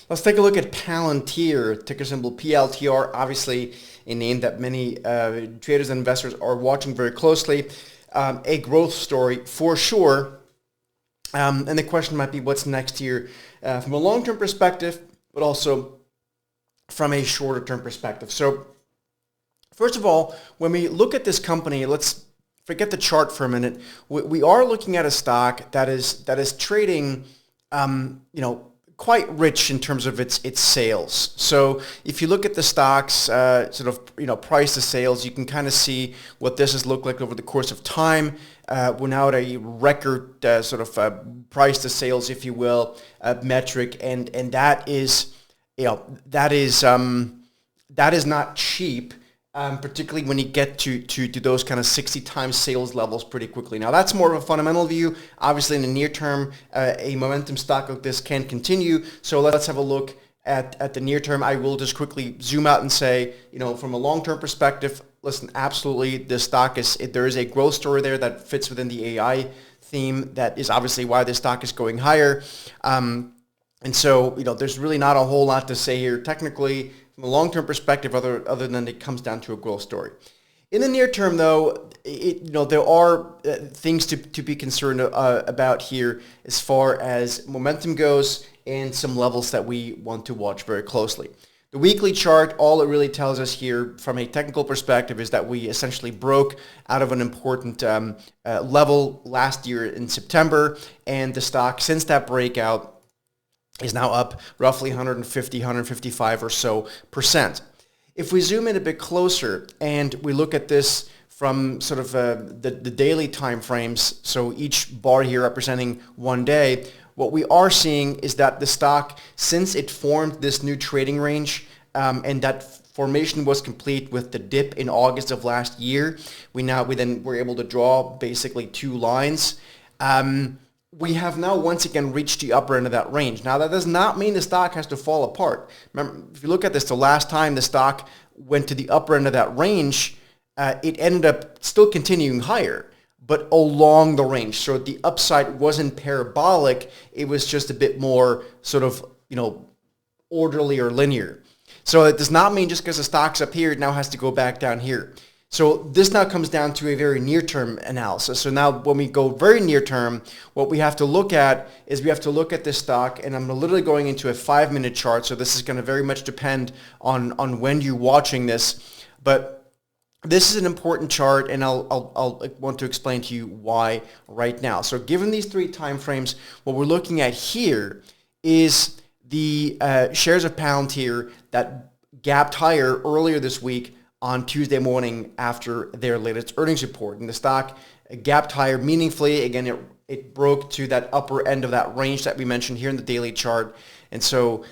Let's take a look at Palantir, ticker symbol PLTR, obviously a name that many traders and investors are watching very closely. A growth story for sure. And the question might be what's next here from a long-term perspective, but also from a shorter-term perspective. So first of all, when we look at this company, let's forget the chart for a minute. We are looking at a stock that is trading, quite rich in terms of its sales. So if you look at the stock's price to sales, you can kind of see what this has looked like over the course of time. We're now at a record price to sales, if you will, metric, and that is not cheap. Particularly when you get to those kind of 60 times sales levels pretty quickly. Now, that's more of a fundamental view. Obviously, in the near term, a momentum stock like this can continue. So let's have a look at the near term. I will just quickly zoom out and say, from a long-term perspective, listen, absolutely, this stock there is a growth story there that fits within the AI theme. That is obviously why this stock is going higher. And so, there's really not a whole lot to say here technically from a long-term perspective other than it comes down to a growth story. In the near term, though, there are things to be concerned about here as far as momentum goes and some levels that we want to watch very closely. The weekly chart, all it really tells us here from a technical perspective is that we essentially broke out of an important level last year in September, and the stock since that breakout is now up roughly 150, 155 or so percent. If we zoom in a bit closer and we look at this from sort of the daily time frames, so each bar here representing one day, what we are seeing is that the stock, since it formed this new trading range, and that formation was complete with the dip in August of last year, we then were able to draw basically two lines. We have now once again reached the upper end of that range. Now, that does not mean the stock has to fall apart. Remember, if you look at this, the last time the stock went to the upper end of that range, it ended up still continuing higher, but along the range. So the upside wasn't parabolic. It was just a bit more sort of, orderly or linear. So it does not mean just because the stock's up here, it now has to go back down here. So this now comes down to a very near-term analysis. So now when we go very near-term, what we have to look at is we have to look at this stock, and I'm literally going into a 5-minute chart, so this is going to very much depend on when you're watching this. But this is an important chart, and I'll want to explain to you why right now. So given these three time frames, what we're looking at here is the shares of Palantir that gapped higher earlier this week on Tuesday morning after their latest earnings report. And the stock gapped higher meaningfully. Again, it broke to that upper end of that range that we mentioned here in the daily chart. And so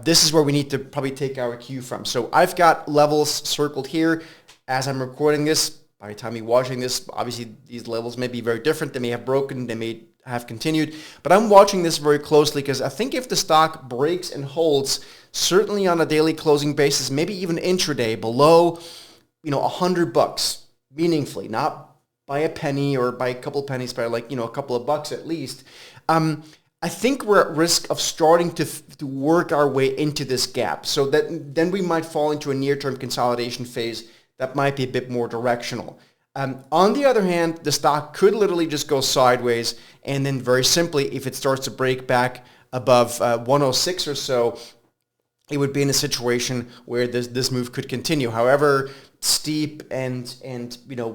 this is where we need to probably take our cue from. So I've got levels circled here as I'm recording this. By the time you're watching this, obviously these levels may be very different. They may have broken, they may have continued. But I'm watching this very closely because I think if the stock breaks and holds, certainly on a daily closing basis, maybe even intraday, below $100 meaningfully, not by a penny or by a couple pennies, by a couple of bucks at least. I think we're at risk of starting to work our way into this gap. So that then we might fall into a near-term consolidation phase that might be a bit more directional. On the other hand, the stock could literally just go sideways, and then very simply, if it starts to break back above 106 or so, it would be in a situation where this move could continue. However steep and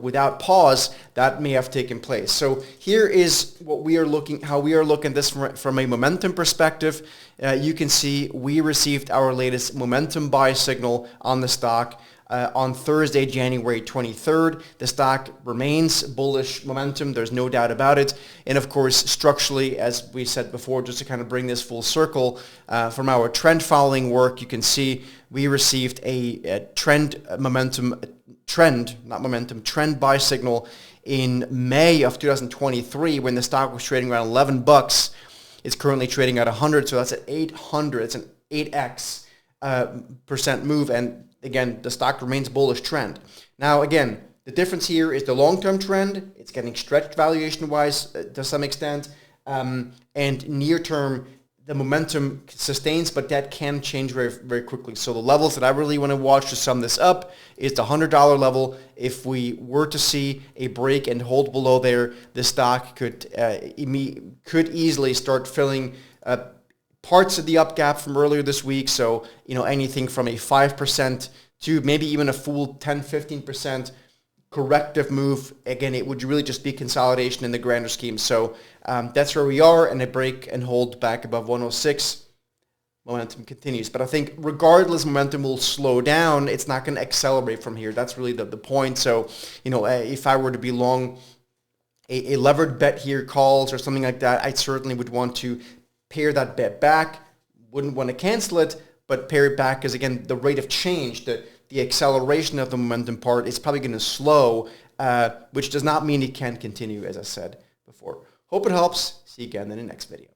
without pause that may have taken place. So here is how we are looking at this from a momentum perspective. You can see we received our latest momentum buy signal on the stock on Thursday, January 23rd. The stock remains bullish momentum. There's no doubt about it. And of course, structurally, as we said before, just to kind of bring this full circle, from our trend following work, you can see we received a trend buy signal in May of 2023 when the stock was trading around $11. It's currently trading at 100, so that's at 800. It's an 8x percent move, and again, the stock remains bullish trend. Now, again, the difference here is the long-term trend. It's getting stretched valuation-wise to some extent, and near-term, the momentum sustains, but that can change very, very quickly. So the levels that I really want to watch to sum this up is the $100 level. If we were to see a break and hold below there, the stock could easily start filling parts of the up gap from earlier this week. So, anything from a 5% to maybe even a full 10, 15% corrective move. Again, it would really just be consolidation in the grander scheme. So that's where we are, and a break and hold back above 106. Momentum continues. But I think regardless, momentum will slow down. It's not going to accelerate from here. That's really the point. So, if I were to be long a levered bet here, calls or something like that, I certainly would want to pare that bet back. Wouldn't want to cancel it, but pare it back because, again, the rate of change, the acceleration of the momentum part is probably going to slow, which does not mean it can't continue, as I said before. Hope it helps. See you again in the next video.